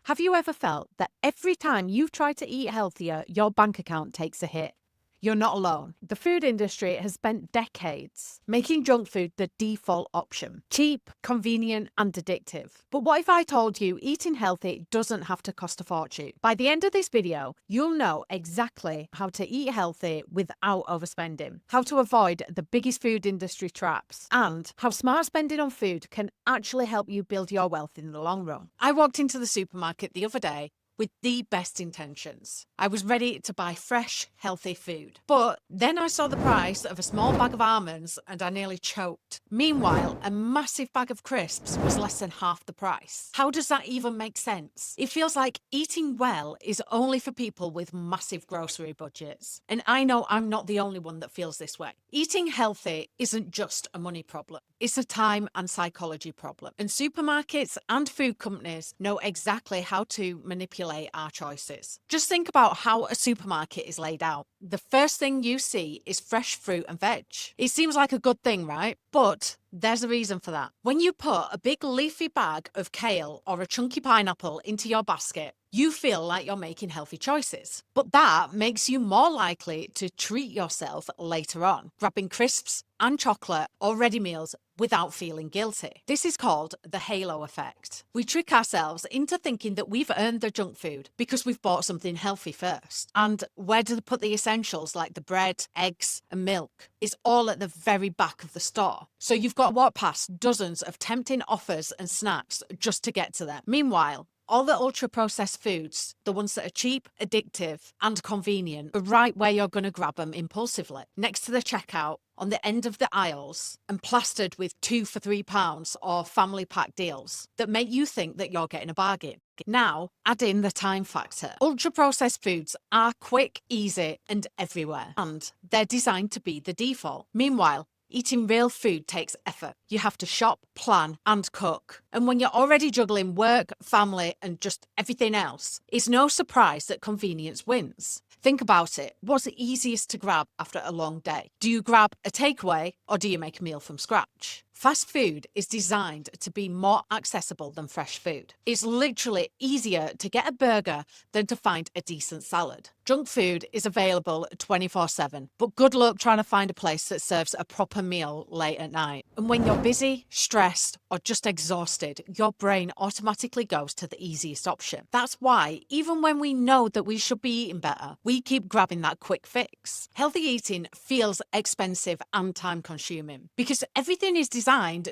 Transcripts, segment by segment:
Have you ever felt that every time you've tried to eat healthier, your bank account takes a hit? You're not alone. The food industry has spent decades making junk food the default option. Cheap, convenient, and addictive. But what if I told you eating healthy doesn't have to cost a fortune? By the end of this video, you'll know exactly how to eat healthy without overspending, how to avoid the biggest food industry traps, and how smart spending on food can actually help you build your wealth in the long run. I walked into the supermarket the other day with the best intentions. I was ready to buy fresh, healthy food. But then I saw the price of a small bag of almonds and I nearly choked. Meanwhile, a massive bag of crisps was less than half the price. How does that even make sense? It feels like eating well is only for people with massive grocery budgets. And I know I'm not the only one that feels this way. Eating healthy isn't just a money problem. It's a time and psychology problem. And supermarkets and food companies know exactly how to manipulate our choices. Just think about how a supermarket is laid out. The first thing you see is fresh fruit and veg. It seems like a good thing, right? But there's a reason for that. When you put a big leafy bag of kale or a chunky pineapple into your basket, you feel like you're making healthy choices. But that makes you more likely to treat yourself later on, grabbing crisps and chocolate or ready meals without feeling guilty. This is called the halo effect. We trick ourselves into thinking that we've earned the junk food because we've bought something healthy first. And where do they put the essentials like the bread, eggs, and milk? It's all at the very back of the store. So you've got to walk past dozens of tempting offers and snacks just to get to them. Meanwhile, all the ultra-processed foods, the ones that are cheap, addictive, and convenient, are right where you're going to grab them impulsively, next to the checkout, on the end of the aisles, and plastered with 2 for £3 or family pack deals that make you think that you're getting a bargain. Now, add in the time factor. Ultra-processed foods are quick, easy, and everywhere, and they're designed to be the default. Meanwhile, eating real food takes effort. You have to shop, plan, and cook. And when you're already juggling work, family, and just everything else, it's no surprise that convenience wins. Think about it. What's easiest to grab after a long day? Do you grab a takeaway or do you make a meal from scratch? Fast food is designed to be more accessible than fresh food. It's literally easier to get a burger than to find a decent salad. Junk food is available 24/7, but good luck trying to find a place that serves a proper meal late at night. And when you're busy, stressed, or just exhausted, your brain automatically goes to the easiest option. That's why, even when we know that we should be eating better, we keep grabbing that quick fix. Healthy eating feels expensive and time-consuming because everything is designed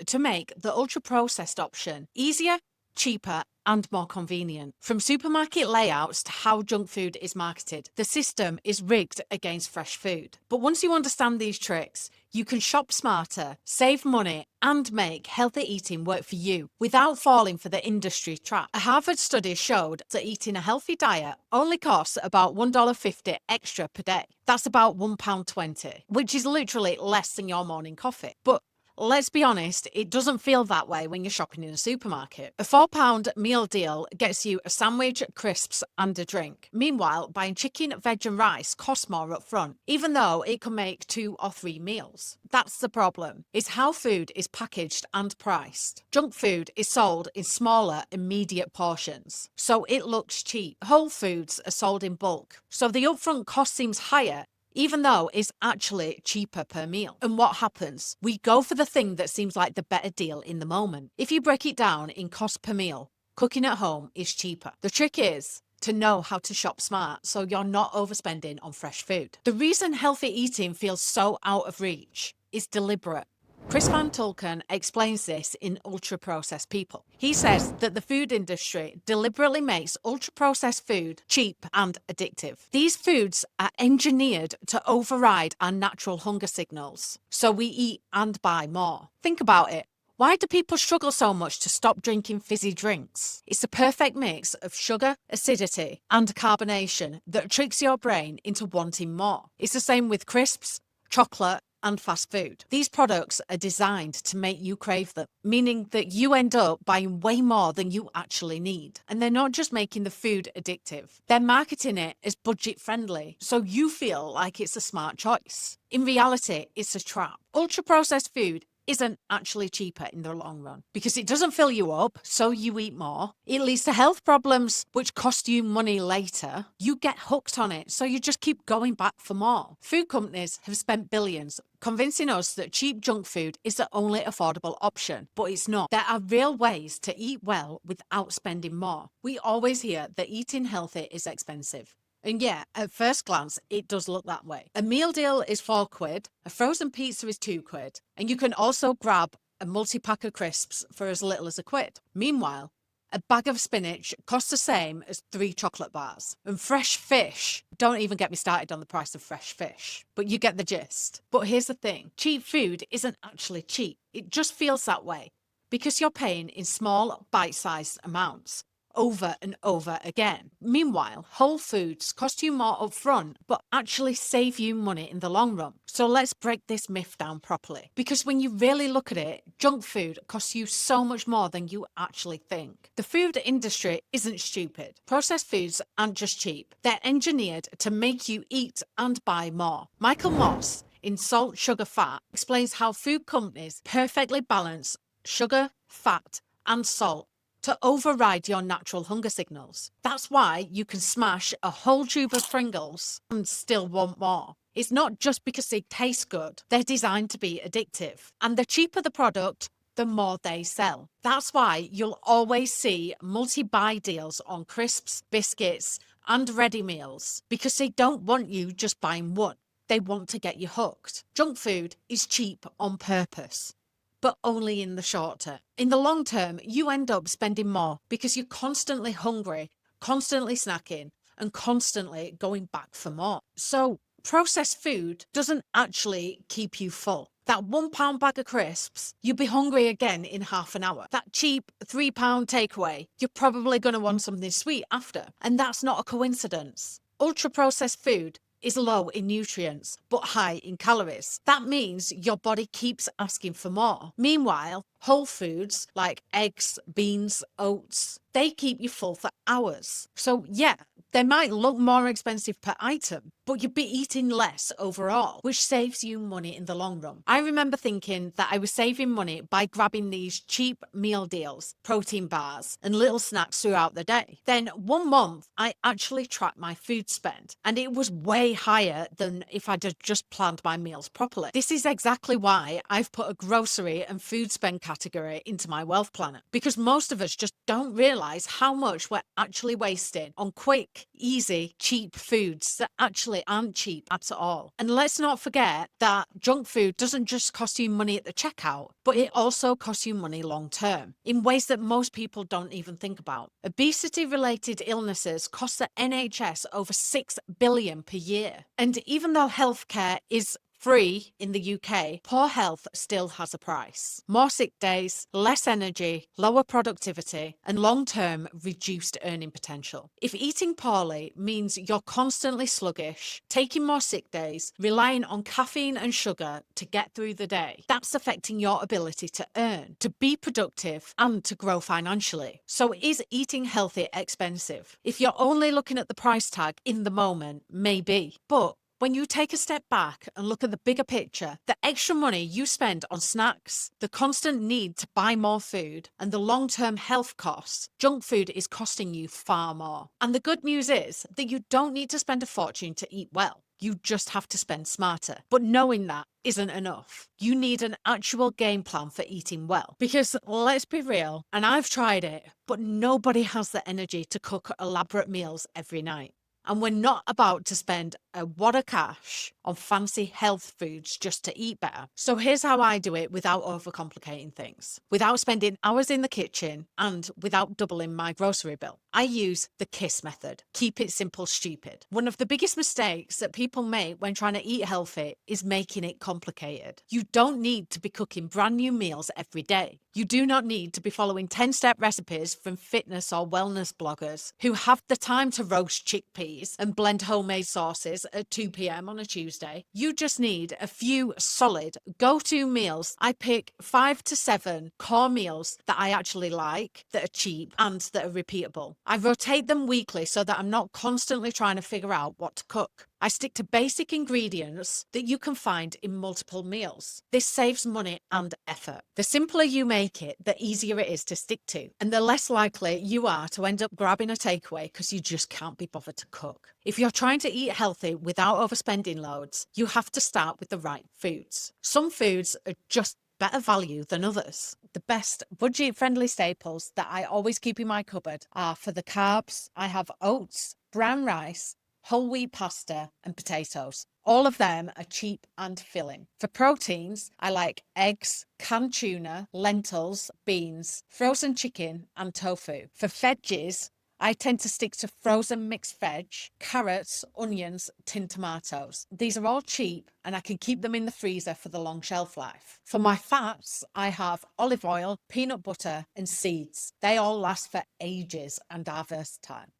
to make the ultra-processed option easier, cheaper, and more convenient. From supermarket layouts to how junk food is marketed, the system is rigged against fresh food. But once you understand these tricks, you can shop smarter, save money, and make healthy eating work for you without falling for the industry trap. A Harvard study showed that eating a healthy diet only costs about $1.50 extra per day. That's about £1.20, which is literally less than your morning coffee. But let's be honest, it doesn't feel that way when you're shopping in a supermarket. A £4 meal deal gets you a sandwich, crisps, and a drink. Meanwhile, buying chicken, veg, and rice costs more up front, even though it can make 2 or 3 meals. That's the problem. It's how food is packaged and priced. Junk food is sold in smaller, immediate portions, so it looks cheap. Whole foods are sold in bulk, so the upfront cost seems higher, even though it's actually cheaper per meal. And what happens? We go for the thing that seems like the better deal in the moment. If you break it down in cost per meal, cooking at home is cheaper. The trick is to know how to shop smart so you're not overspending on fresh food. The reason healthy eating feels so out of reach is deliberate. Chris Van Tulken explains this in Ultra-Processed People. He says that the food industry deliberately makes ultra-processed food cheap and addictive. These foods are engineered to override our natural hunger signals, so we eat and buy more. Think about it. Why do people struggle so much to stop drinking fizzy drinks? It's a perfect mix of sugar, acidity, and carbonation that tricks your brain into wanting more. It's the same with crisps, chocolate, and fast food. These products are designed to make you crave them, meaning that you end up buying way more than you actually need. And they're not just making the food addictive, they're marketing it as budget friendly, so you feel like it's a smart choice. In reality, it's a trap. Ultra-processed food isn't actually cheaper in the long run because it doesn't fill you up, so you eat more. It leads to health problems, which cost you money later. You get hooked on it, so you just keep going back for more. Food companies have spent billions convincing us that cheap junk food is the only affordable option, but it's not. There are real ways to eat well without spending more. We always hear that eating healthy is expensive. And yeah, at first glance, it does look that way. A meal deal is £4, a frozen pizza is £2, and you can also grab a multi-pack of crisps for as little as £1. Meanwhile, a bag of spinach costs the same as 3 chocolate bars. And fresh fish, don't even get me started on the price of fresh fish, but you get the gist. But here's the thing, cheap food isn't actually cheap. It just feels that way because you're paying in small, bite-sized amounts over and over again. Meanwhile, whole foods cost you more up front, but actually save you money in the long run. So let's break this myth down properly. Because when you really look at it, junk food costs you so much more than you actually think. The food industry isn't stupid. Processed foods aren't just cheap. They're engineered to make you eat and buy more. Michael Moss, in Salt, Sugar, Fat, explains how food companies perfectly balance sugar, fat, and salt to override your natural hunger signals. That's why you can smash a whole tube of Pringles and still want more. It's not just because they taste good, they're designed to be addictive. And the cheaper the product, the more they sell. That's why you'll always see multi-buy deals on crisps, biscuits, and ready meals, because they don't want you just buying one. They want to get you hooked. Junk food is cheap on purpose, but only in the short term. In the long term, you end up spending more because you're constantly hungry, constantly snacking, and constantly going back for more. So processed food doesn't actually keep you full. That £1 bag of crisps, you'll be hungry again in half an hour. That cheap £3 takeaway, you're probably going to want something sweet after. And that's not a coincidence. Ultra-processed food is low in nutrients, but high in calories. That means your body keeps asking for more. Meanwhile, whole foods like eggs, beans, oats, they keep you full for hours. So yeah, they might look more expensive per item, but you'd be eating less overall, which saves you money in the long run. I remember thinking that I was saving money by grabbing these cheap meal deals, protein bars, and little snacks throughout the day. Then 1 month, I actually tracked my food spend, and it was way higher than if I'd have just planned my meals properly. This is exactly why I've put a grocery and food spend category into my wealth planner, because most of us just don't realize how much we're actually wasting on quick, easy, cheap foods that actually aren't cheap at all. And let's not forget that junk food doesn't just cost you money at the checkout, but it also costs you money long term in ways that most people don't even think about. Obesity-related illnesses cost the NHS over $6 billion per year. And even though healthcare is free in the UK, poor health still has a price. More sick days, less energy, lower productivity, and long-term reduced earning potential. If eating poorly means you're constantly sluggish, taking more sick days, relying on caffeine and sugar to get through the day, that's affecting your ability to earn, to be productive, and to grow financially. So is eating healthy expensive? If you're only looking at the price tag in the moment, maybe. But when you take a step back and look at the bigger picture, the extra money you spend on snacks, the constant need to buy more food, and the long-term health costs, junk food is costing you far more. And the good news is that you don't need to spend a fortune to eat well. You just have to spend smarter. But knowing that isn't enough. You need an actual game plan for eating well. Because let's be real, and I've tried it, but nobody has the energy to cook elaborate meals every night. And we're not about to spend a wad of cash on fancy health foods just to eat better. So here's how I do it without overcomplicating things, without spending hours in the kitchen, and without doubling my grocery bill. I use the KISS method. Keep it simple, stupid. One of the biggest mistakes that people make when trying to eat healthy is making it complicated. You don't need to be cooking brand new meals every day. You do not need to be following 10-step recipes from fitness or wellness bloggers who have the time to roast chickpeas and blend homemade sauces at 2 p.m. on a Tuesday. You just need a few solid go-to meals. I pick 5 to 7 core meals that I actually like, that are cheap, and that are repeatable. I rotate them weekly so that I'm not constantly trying to figure out what to cook. I stick to basic ingredients that you can find in multiple meals. This saves money and effort. The simpler you make it, the easier it is to stick to, and the less likely you are to end up grabbing a takeaway because you just can't be bothered to cook. If you're trying to eat healthy without overspending loads, you have to start with the right foods. Some foods are just better value than others. The best budget-friendly staples that I always keep in my cupboard are for the carbs. I have oats, brown rice, whole wheat pasta, and potatoes. All of them are cheap and filling. For proteins, I like eggs, canned tuna, lentils, beans, frozen chicken, and tofu. For veggies, I tend to stick to frozen mixed veg, carrots, onions, tinned tomatoes. These are all cheap and I can keep them in the freezer for the long shelf life. For my fats, I have olive oil, peanut butter, and seeds. They all last for ages and are versatile.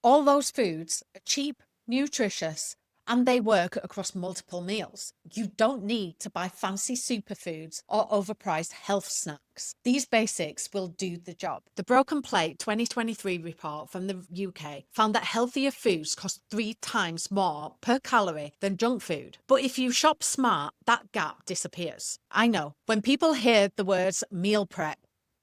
All those foods are cheap, nutritious, and they work across multiple meals. You don't need to buy fancy superfoods or overpriced health snacks. These basics will do the job. The Broken Plate 2023 report from the UK found that healthier foods cost 3 times more per calorie than junk food. But if you shop smart, that gap disappears. I know, when people hear the words meal prep,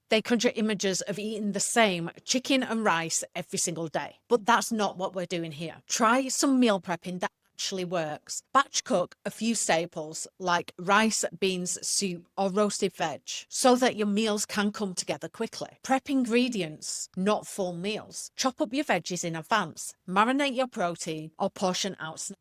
they conjure images of eating the same chicken and rice every single day. But that's not what we're doing here. Try some meal prepping that actually works. Batch cook a few staples like rice, beans, soup, or roasted veg so that your meals can come together quickly. Prep ingredients, not full meals. Chop up your veggies in advance. Marinate your protein or portion out snacks.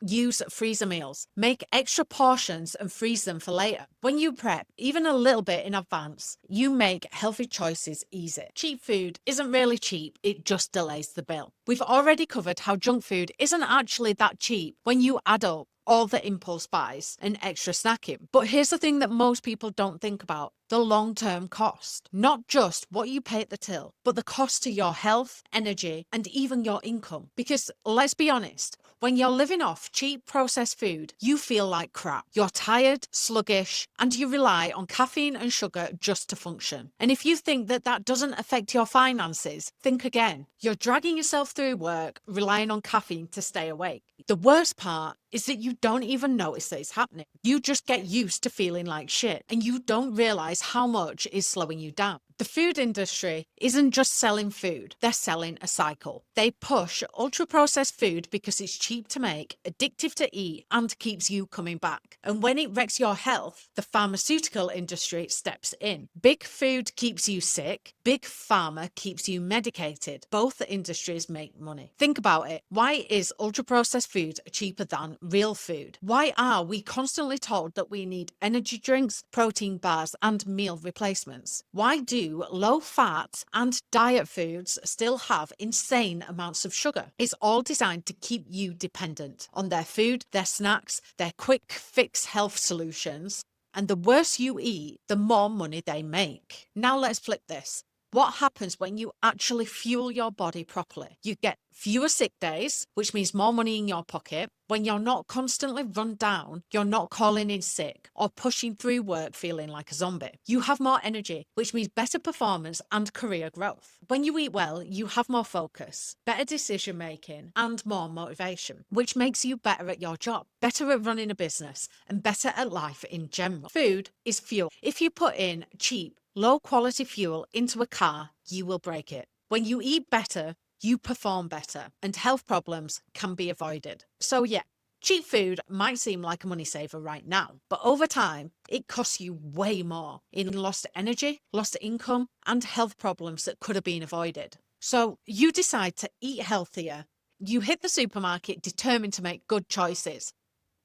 Use freezer meals. Make extra portions and freeze them for later. When you prep, even a little bit in advance, you make healthy choices easy. Cheap food isn't really cheap, it just delays the bill. We've already covered how junk food isn't actually that cheap when you add up all the impulse buys and extra snacking. But here's the thing that most people don't think about: the long-term cost. Not just what you pay at the till, but the cost to your health, energy, and even your income. Because let's be honest, when you're living off cheap processed food, you feel like crap. You're tired, sluggish, and you rely on caffeine and sugar just to function. And if you think that that doesn't affect your finances, think again. You're dragging yourself through work, relying on caffeine to stay awake. The worst part is that you don't even notice that it's happening. You just get used to feeling like shit, and you don't realize how much is slowing you down. The food industry isn't just selling food, they're selling a cycle. They push ultra-processed food because it's cheap to make, addictive to eat, and keeps you coming back. And when it wrecks your health, the pharmaceutical industry steps in. Big food keeps you sick, big pharma keeps you medicated. Both industries make money. Think about it. Why is ultra-processed food cheaper than real food? Why are we constantly told that we need energy drinks, protein bars, and meal replacements? Why do low-fat and diet foods still have insane amounts of sugar? It's all designed to keep you dependent on their food, their snacks, their quick fix health solutions. And the worse you eat, the more money they make. Now let's flip this. What happens when you actually fuel your body properly? You get fewer sick days, which means more money in your pocket. When you're not constantly run down, you're not calling in sick or pushing through work feeling like a zombie. You have more energy, which means better performance and career growth. When you eat well, you have more focus, better decision making, and more motivation, which makes you better at your job, better at running a business, and better at life in general. Food is fuel. If you put in cheap, low-quality fuel into a car, you will break it. When you eat better, you perform better, and health problems can be avoided. So yeah, cheap food might seem like a money saver right now, but over time, it costs you way more in lost energy, lost income, and health problems that could have been avoided. So you decide to eat healthier. You hit the supermarket determined to make good choices.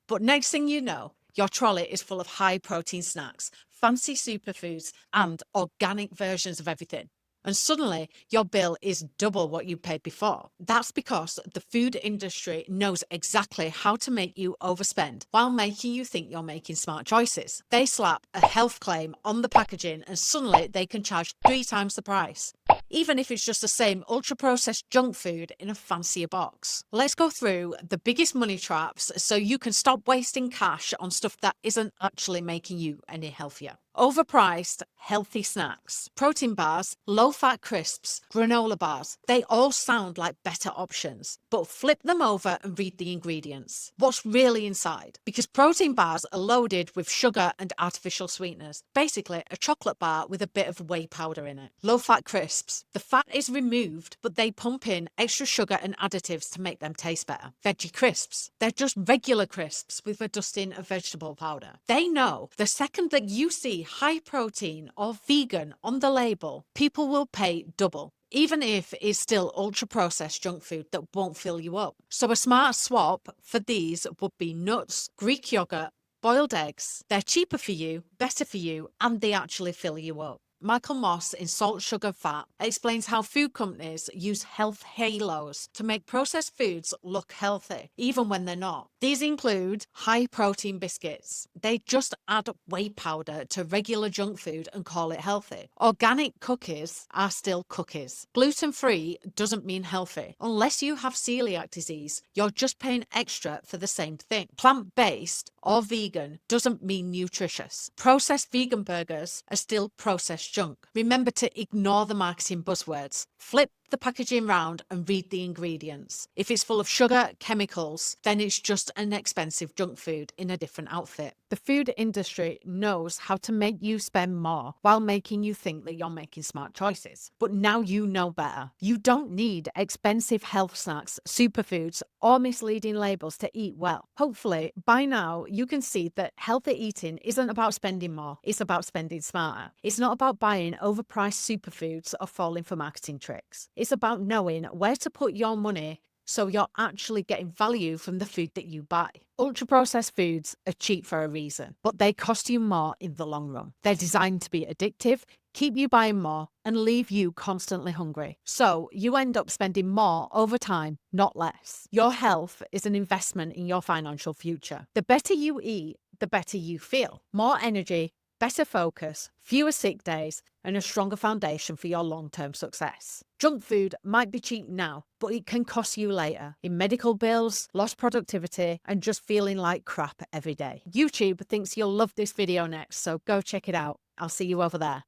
But next thing you know, your trolley is full of high-protein snacks, fancy superfoods, and organic versions of everything. And suddenly, your bill is double what you paid before. That's because the food industry knows exactly how to make you overspend while making you think you're making smart choices. They slap a health claim on the packaging and suddenly they can charge 3 times the price. even if it's just the same ultra-processed junk food in a fancier box. Let's go through the biggest money traps so you can stop wasting cash on stuff that isn't actually making you any healthier. Overpriced, healthy snacks. Protein bars, low-fat crisps, granola bars. They all sound like better options, but flip them over and read the ingredients. What's really inside? Because protein bars are loaded with sugar and artificial sweeteners. Basically, a chocolate bar with a bit of whey powder in it. Low-fat crisps. The fat is removed, but they pump in extra sugar and additives to make them taste better. Veggie crisps. They're just regular crisps with a dusting of vegetable powder. They know the second that you see high protein or vegan on the label, people will pay double, even if it's still ultra-processed junk food that won't fill you up. So a smart swap for these would be nuts, Greek yogurt, boiled eggs. They're cheaper for you, better for you, and they actually fill you up. Michael Moss in Salt, Sugar, Fat explains how food companies use health halos to make processed foods look healthy, even when they're not. These include high-protein biscuits. They just add whey powder to regular junk food and call it healthy. Organic cookies are still cookies. Gluten-free doesn't mean healthy. Unless you have celiac disease, you're just paying extra for the same thing. Plant-based or vegan doesn't mean nutritious. Processed vegan burgers are still processed junk. Remember to ignore the marketing buzzwords. Flip the packaging round and read the ingredients. If it's full of sugar, chemicals, then it's just an expensive junk food in a different outfit. The food industry knows how to make you spend more while making you think that you're making smart choices. But now you know better. You don't need expensive health snacks, superfoods, or misleading labels to eat well. Hopefully, by now, you can see that healthy eating isn't about spending more, it's about spending smarter. It's not about buying overpriced superfoods or falling for marketing tricks. It's about knowing where to put your money so you're actually getting value from the food that you buy. Ultra-processed foods are cheap for a reason, but they cost you more in the long run. They're designed to be addictive, keep you buying more, and leave you constantly hungry. So you end up spending more over time, not less. Your health is an investment in your financial future. The better you eat, the better you feel. More energy, better focus, fewer sick days, and a stronger foundation for your long-term success. Junk food might be cheap now, but it can cost you later in medical bills, lost productivity, and just feeling like crap every day. YouTube thinks you'll love this video next, so go check it out. I'll see you over there.